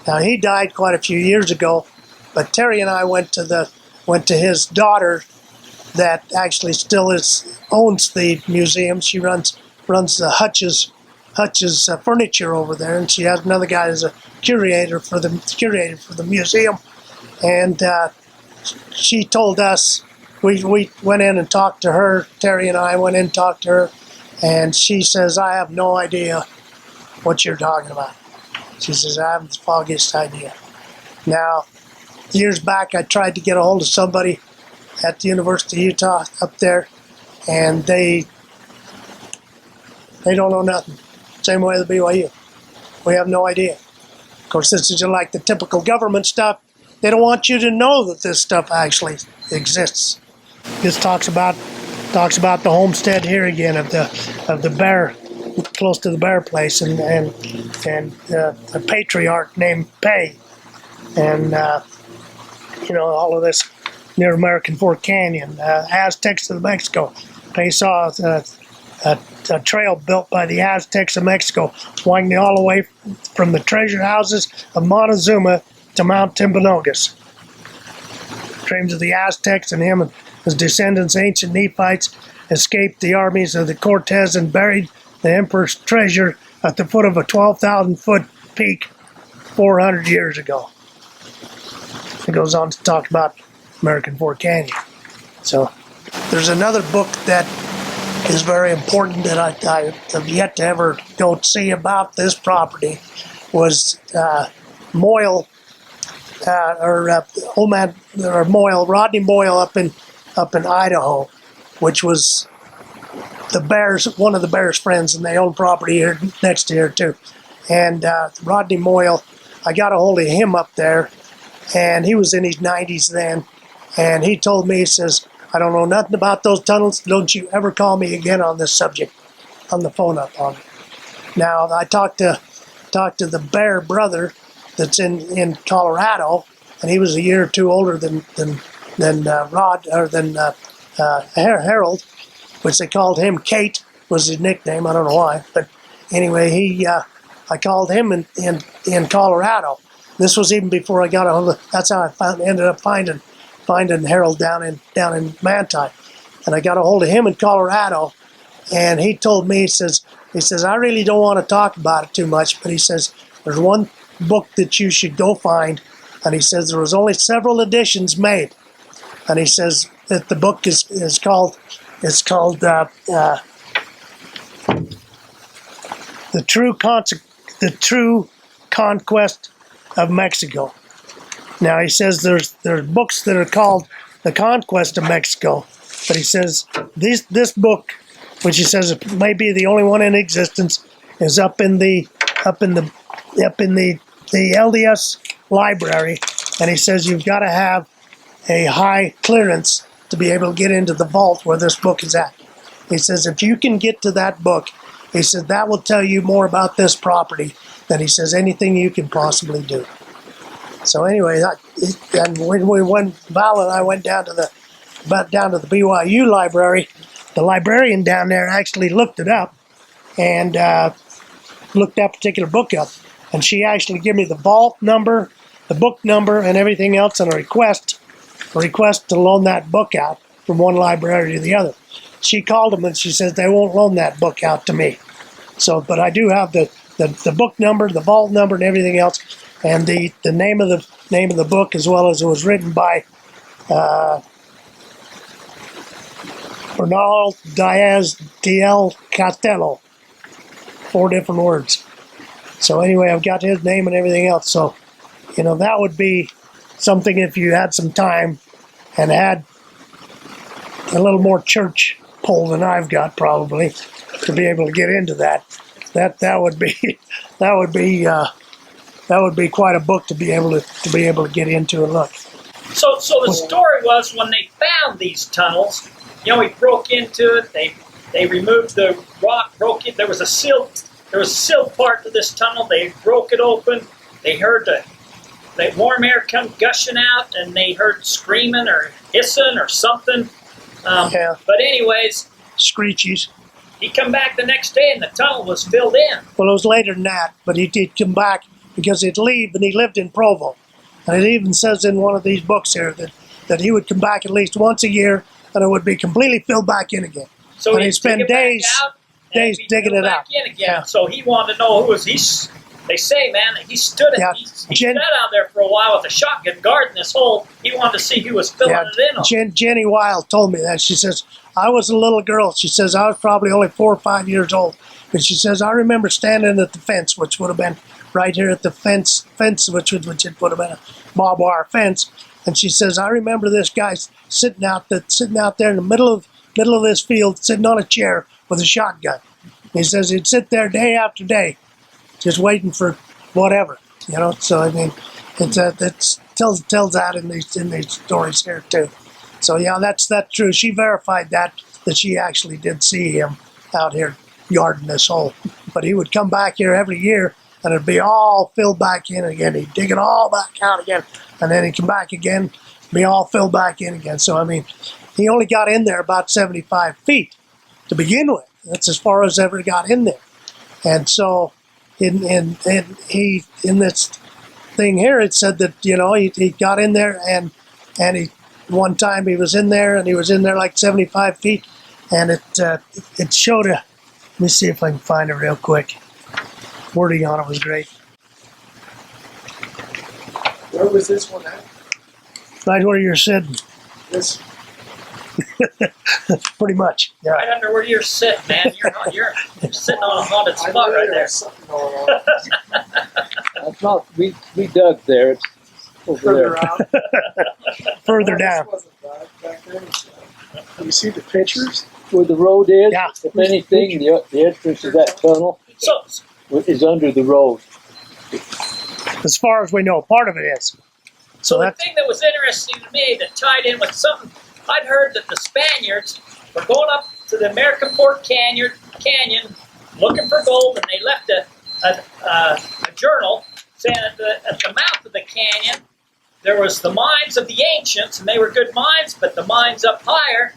Now, he died quite a few years ago, but Terry and I went to his daughter that actually still owns the museum. She runs the Hutch's furniture over there, and she has another guy as a curator for the museum. And she told us, we went in and talked to her. Terry and I went in and talked to her, and she says, "I have no idea what you're talking about." She says, "I haven't the foggiest idea." Now, years back, I tried to get a hold of somebody at the University of Utah up there, and they don't know nothing. Same way the BYU. We have no idea. Of course, this is like the typical government stuff. They don't want you to know that this stuff actually exists. This talks about the homestead here again of the bear, close to the bear place, and a patriarch named Pei, and all of this near American Fork Canyon, Aztecs of Mexico. Pei saw a trail built by the Aztecs of Mexico, winding all the way from the treasure houses of Montezuma to Mount Timpanogos. Dreams of the Aztecs and him and his descendants, ancient Nephites, escaped the armies of the Cortez and buried the emperor's treasure at the foot of a 12,000-foot peak 400 years ago. It goes on to talk about American Fork Canyon. So there's another book that is very important that I have yet to ever go see about this property, was Moyle, Rodney Moyle up in Idaho, which was the Bears, one of the Bears' friends, and they own property here next to here too. And Rodney Moyle, I got a hold of him up there, and he was in his 90s then, and he told me, he says, I don't know nothing about those tunnels. Don't you ever call me again on this subject. On the phone up on it. Now I talked to the Bear brother that's in Colorado, and he was a year or two older than Rod or than Harold, which they called him Kate was his nickname. I don't know why, but anyway, I called him in Colorado. This was even before I got a hold of. That's how I ended up finding Harold down in Manti, and I got a hold of him in Colorado. And he told me, he says, I really don't want to talk about it too much, but he says, there's one book that you should go find. And he says, there was only several editions made. And he says that the book is called The True Conquest of Mexico. Now he says there's books that are called The Conquest of Mexico, but he says this book, which he says it may be the only one in existence, is up in the LDS library, and he says you've got to have a high clearance to be able to get into the vault where this book is at. He says if you can get to that book, he said that will tell you more about this property than he says anything you can possibly do. So anyway, and when Val and I went down to the BYU library, the librarian down there actually looked it up and looked that particular book up. And she actually gave me the vault number, the book number, and everything else, and a request to loan that book out from one library to the other. She called them and she says they won't loan that book out to me. So, but I do have the book number, the vault number, and everything else, and the name of the book, as well as it was written by Bernal Diaz del Castillo. 4 different words. So anyway, I've got his name and everything else. So, that would be something if you had some time and had a little more church pull than I've got probably to be able to get into that. That would be quite a book to be able to get into and look. So the story was when they found these tunnels, he broke into it. They removed the rock, broke it. There was a sealed part to this tunnel. They broke it open. They heard the warm air come gushing out, and they heard screaming or hissing or something. Yeah. But anyways, screeches. He come back the next day, and the tunnel was filled in. Well, it was later than that, but he did come back because he'd leave, and he lived in Provo. And it even says in one of these books here that he would come back at least once a year, and it would be completely filled back in again. So and he'd spend days digging it out. In again. Yeah. So he wanted to know who was he. They say, man, that he stood Yeah. he stood out there for a while with a shotgun guarding this hole. He wanted to see who was filling it in on. Jenny Wild told me that. She says, I was a little girl. She says, I was probably only 4 or 5 years old. But she says, I remember standing at the fence, which would have been right here at the fence, which would have been a barbed wire fence. And she says, I remember this guy sitting out there in the middle of this field, sitting on a chair with a shotgun. He says he'd sit there day after day, just waiting for whatever, So I mean, it tells that in these stories here too. So yeah, that's true. She verified that she actually did see him out here guarding this hole. But he would come back here every year, and it'd be all filled back in again. He'd dig it all back out again, and then he'd come back again, be all filled back in again. So I mean, he only got in there about 75 feet to begin with. That's as far as ever got in there. And so in this thing here, it said that he got in there and he one time he was in there and he was in there like 75 feet, and it showed a. Let me see if I can find it real quick. Wording on it was great. Where was this one at? Right where you're sitting. This. Pretty much. Yeah. Right under where you're sitting, man. You're sitting on a haunted spot right there. Something going on. That's not. We dug there. It's over Further there. out. Further down. This wasn't back then. You see the pictures? where the road is? Yeah. If anything, the entrance to that tunnel So, is under the road. As far as we know, part of it is. So the that's thing that was interesting to me that tied in with something, I'd heard that the Spaniards were going up to the American Fork Canyon looking for gold, and they left a journal saying at the mouth of the canyon there was the mines of the ancients, and they were good mines, but the mines up higher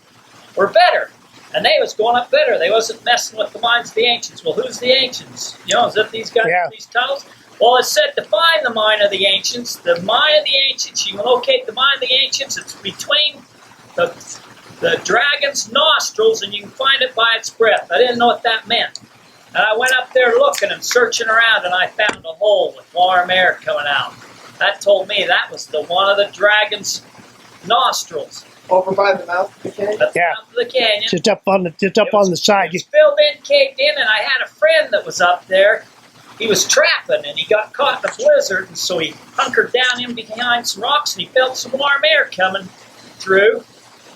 were better. And they was going up better. They wasn't messing with the mines of the ancients. Well, who's the ancients? You know, is that these guys, these tunnels? Well, it said to find the mine of the ancients. The mine of the ancients, you can locate the mine of the ancients. It's between the dragon's nostrils, and you can find it by its breath. I didn't know what that meant. And I went up there looking and searching around, and I found a hole with warm air coming out. That told me that was one of the dragon's nostrils. Over by the mouth of the canyon? At the mouth of the canyon. just up on the side. It was filled in, caved in, and I had a friend that was up there. He was trapping, and he got caught in a blizzard, and so he hunkered down in behind some rocks, and he felt some warm air coming through.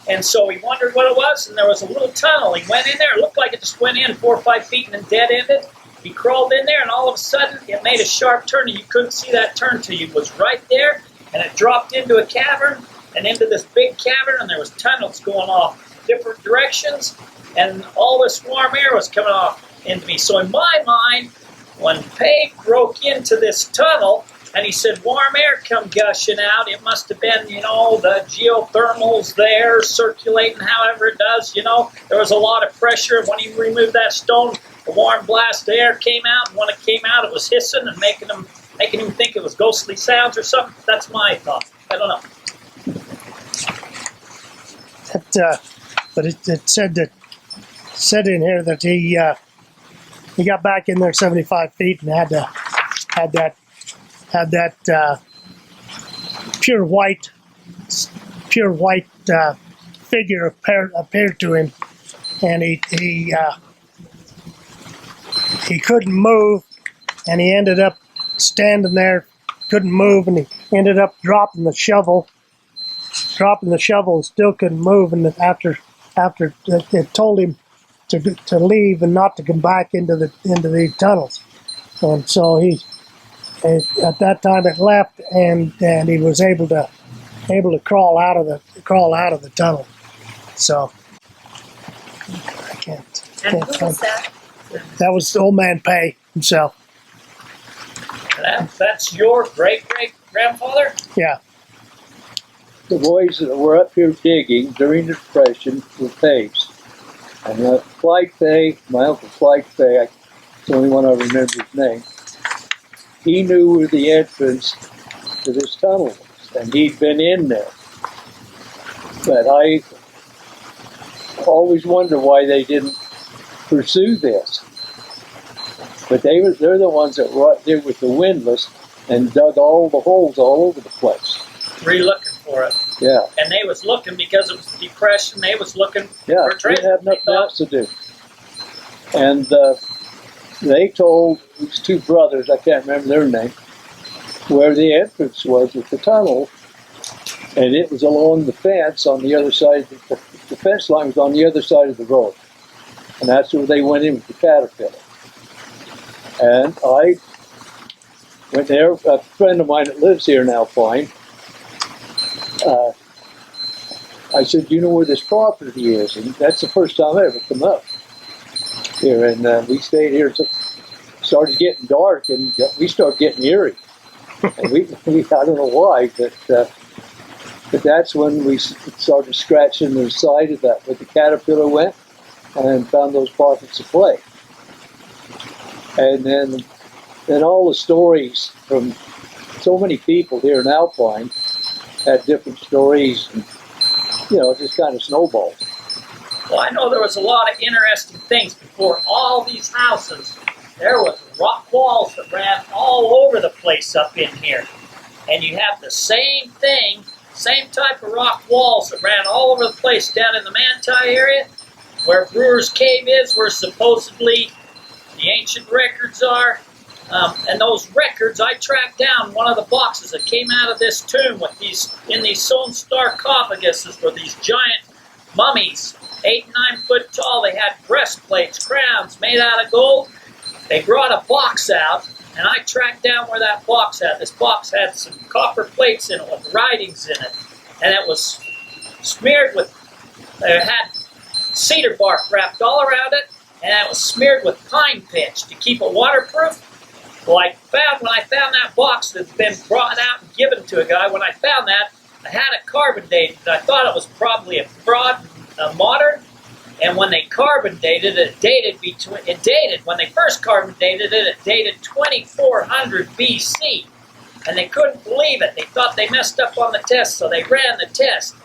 And so he wondered what it was, and there was a little tunnel. He went in there. It looked like it just went in 4 or 5 feet and then dead-ended. He crawled in there, and all of a sudden, it made a sharp turn, and you couldn't see that turn till you was right there, and it dropped into a cavern, and into this big cavern, and there was tunnels going off different directions, and all this warm air was coming off into me. So in my mind, when Pave broke into this tunnel, and he said warm air come gushing out, it must have been, you know, the geothermals there circulating however it does, you know. There was a lot of pressure. When he removed that stone, a warm blast of air came out, and when it came out, it was hissing and making him think it was ghostly sounds or something. That's my thought. I don't know. But it said in here that he got back in there 75 feet and had that pure white figure appeared to him, and he couldn't move, and he ended up standing there, couldn't move, and he ended up dropping the shovel and still couldn't move. And after it told him to leave and not to come back into the tunnels, and so at that time it left, and he was able to crawl out of the tunnel. So I can't. And who was that? That was old man Pay himself. That's your great-great-grandfather? Yeah. The boys that were up here digging during the Depression were Pays. And Clyde Pay, my uncle Clyde Pay, that's the only one I remember his name, he knew where the entrance to this tunnel was, and he'd been in there. But I always wonder why they didn't pursue this. But they're the ones that were up there with the windlass and dug all the holes all over the place. Re-looking for it. Yeah. And they was looking because it was depression. They was looking Yeah, for treasure. they had nothing else to do. And they told these two brothers, I can't remember their name, where the entrance was with the tunnel, and it was along the fence on the other side. The fence line was on the other side of the road, and that's where they went in with the caterpillar. And I went there. A friend of mine that lives here in Alpine, I said, "You know where this property is?" And that's the first time I ever come up here. And we stayed here until it started getting dark, and we started getting eerie. And we I don't know why, but that's when we started scratching the side of that where the caterpillar went, and found those pockets of clay. And then all the stories from so many people here in Alpine had different stories, and it just kind of snowballed. Well, I know there was a lot of interesting things before all these houses. There was rock walls that ran all over the place up in here. And you have the same thing, same type of rock walls that ran all over the place down in the Manti area, where Brewer's Cave is, where supposedly the ancient records are. And those records, I tracked down one of the boxes that came out of this tomb with these sewn sarcophaguses were these giant mummies 8 and 9 foot tall. They had breastplates, crowns made out of gold. They brought a box out, and I tracked down where that box had. This box had some copper plates in it with writings in it, and it was smeared with, it had cedar bark wrapped all around it, and it was smeared with pine pitch to keep it waterproof. Well, when I found that box that's been brought out and given to a guy, when I found that, I had it carbon dated. I thought it was probably a fraud, modern. And when they carbon dated it, when they first carbon dated it, it dated 2400 BC. And they couldn't believe it. They thought they messed up on the test, so they ran the test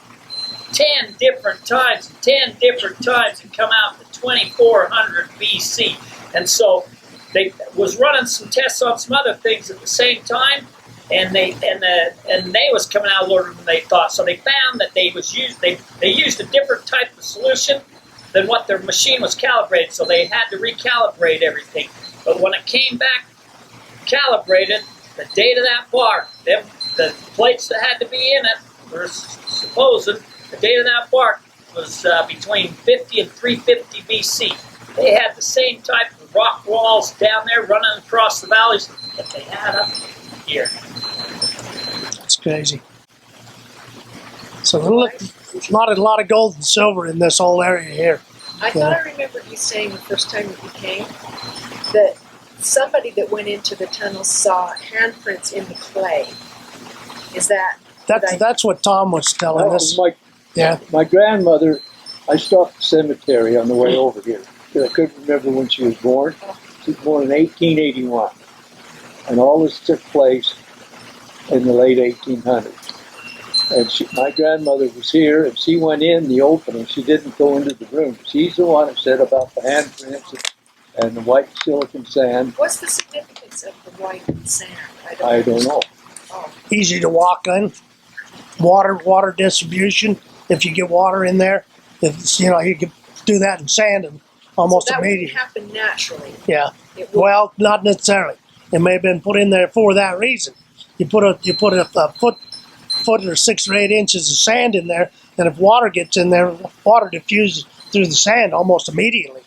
10 different times, and 10 different times, and come out to 2400 BC. And so they was running some tests on some other things at the same time, and they was coming out lower than they thought. So they found that they used a different type of solution than what their machine was calibrated. So they had to recalibrate everything. But when it came back calibrated, the date of that bark, the plates that had to be in it were supposed. The date of that bark was between 50 and 350 BC. They had the same type of rock walls down there running across the valleys that they had up here. That's crazy. So there's a lot of gold and silver in this whole area here. I thought I remembered you saying the first time that you came that somebody that went into the tunnel saw handprints in the clay. Is that? That's what Tom was telling us. My grandmother, I stopped the cemetery on the way over here. I couldn't remember when she was born. She was born in 1881. And all this took place in the late 1800s. And my grandmother was here, and she went in the opening. She didn't go into the room. She's the one who said about the handprints and the white silicon sand. What's the significance of the white sand? I don't know. Oh. Easy to walk in. Water distribution. If you get water in there, you can do that in sand and almost so that immediately. Wouldn't happen naturally. Yeah. Well, not necessarily. It may have been put in there for that reason. You put a foot or 6 or 8 inches of sand in there, and if water gets in there, water diffuses through the sand almost immediately.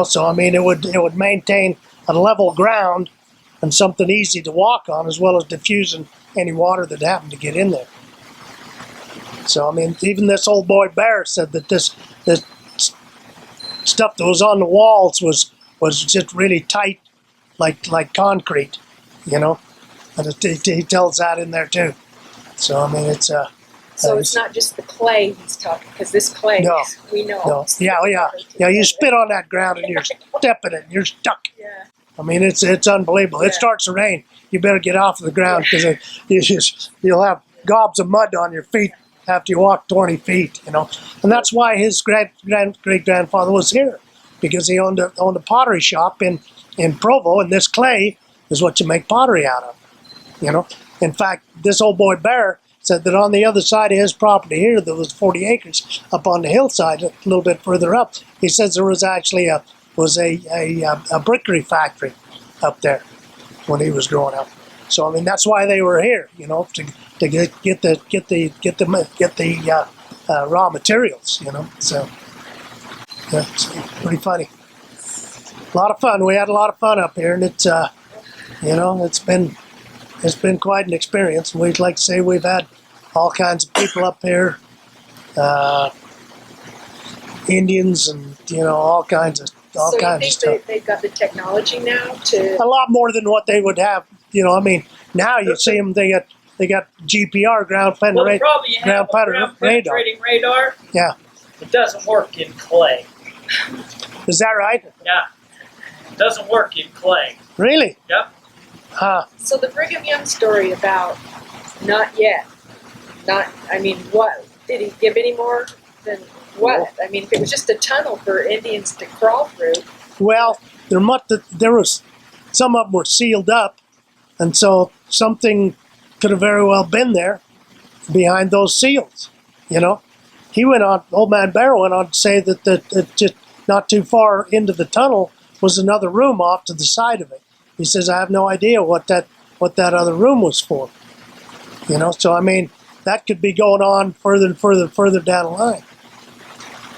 So I mean, it would maintain a level ground and something easy to walk on, as well as diffusing any water that happened to get in there. So I mean, even this old boy Bear said that this stuff that was on the walls was just really tight, like concrete, and he tells that in there too. So I mean, it's so it's not just the clay he's talking, because this clay, we know. No. Yeah. You spit on that ground and you're stepping it, and you're stuck. Yeah. I mean, it's unbelievable. It starts to rain. You better get off of the ground because you'll have gobs of mud on your feet after you walk 20 feet. And that's why his great grandfather was here, because he owned a pottery shop in Provo, and this clay is what you make pottery out of. In fact, this old boy Bear said that on the other side of his property here, there was 40 acres up on the hillside, a little bit further up. He says there was actually a brickery factory up there when he was growing up. So I mean, that's why they were here, to get the raw materials, So yeah, it's pretty funny. A lot of fun. We had a lot of fun up here, and it's it's been quite an experience. And we'd like to say we've had all kinds of people up here, Indians, and all kinds of stuff. So they've got the technology now to a lot more than what they would have. I mean, now you see them. They got GPR, ground penetrating radar. Yeah, it doesn't work in clay. Is that right? Yeah, it doesn't work in clay. Really? Yep. So the Brigham Young story about what did he give any more than what? I mean, if it was just a tunnel for Indians to crawl through. Well, there was some of them were sealed up, and so something could have very well been there behind those seals. He went on. Old Man Bear went on to say that just not too far into the tunnel was another room off to the side of it. He says, I have no idea what that other room was for. So I mean, that could be going on further and further down the line.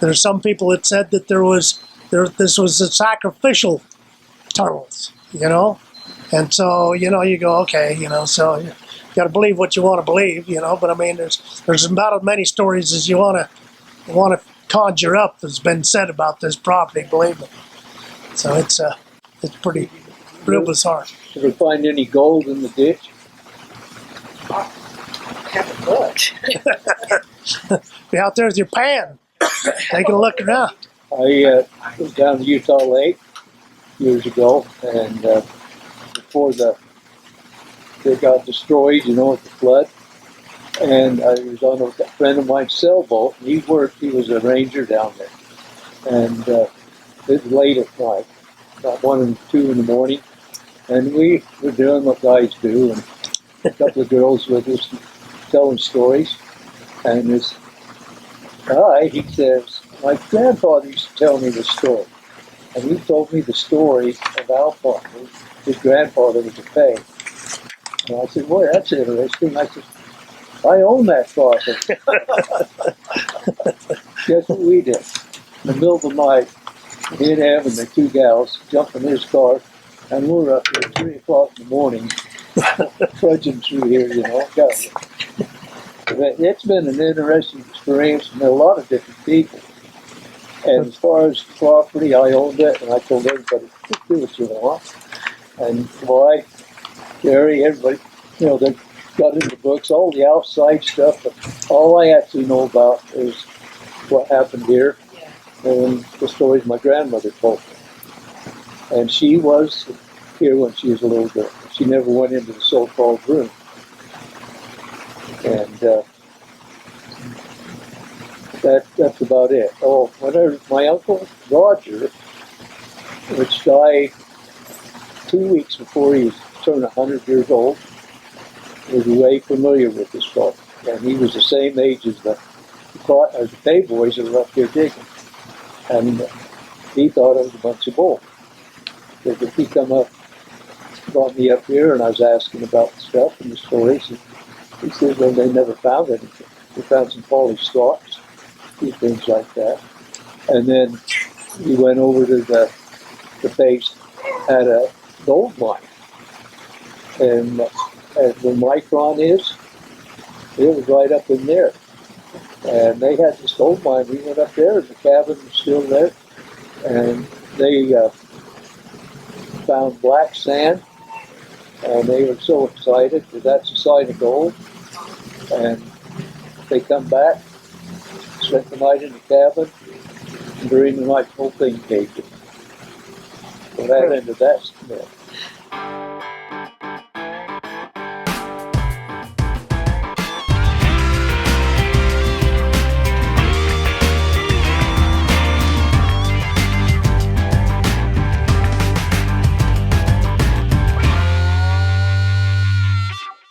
There's some people that said that this was the sacrificial tunnels, you know? And so, you know, you go, okay, you know, so you got to believe what you want to believe, you know, but I mean, there's about as many stories as you want to conjure up that's been said about this property, believe me. So it's pretty real bizarre. Did we find any gold in the ditch? Haven't looked. Be out there with your pan, taking a look around. I was down to Utah Lake years ago, and before they got destroyed, you know, with the flood. And I was on a friend of mine's sailboat, and he was a ranger down there. And it was late at night, about 1 and 2 in the morning. And we were doing what guys do, and a couple of girls with us telling stories. And this guy, he says, my grandfather used to tell me this story. And he told me the story of Alpine. His grandfather was a Fay. And I said, boy, that's interesting. I said, I own that property. Guess what we did? In the middle of the night, me and him and the 2 gals jumped in his car, and we were up there at 3 o'clock in the morning, trudging through here, you know. It's been an interesting experience, and a lot of different people. And as far as the property, I owned it, and I told everybody, just do what you want. And Dwight, Eerie, everybody, you know, they got in the books, all the outside stuff, but all I actually know about is what happened here and the stories my grandmother told me. And she was here when she was a little girl. She never went into the so-called room. And that's about it. Oh, whenever my uncle Roger, which died 2 weeks before he turned 100 years old, was way familiar with this stuff. And he was the same age as the Bay boys that were up here digging. And he thought it was a bunch of bull. Because if he brought me up here and I was asking about the stuff and the stories, and he said, well, they never found anything. They found some polished stalks, a few things like that. And then he went over to the base, had a gold mine. And where Micron is, it was right up in there. And they had this gold mine. We went up there, and the cabin was still there. And they found black sand, and they were so excited that that's a sign of gold. And they come back, spent the night in the cabin, and during the night, the whole thing caved in. So that ended that myth.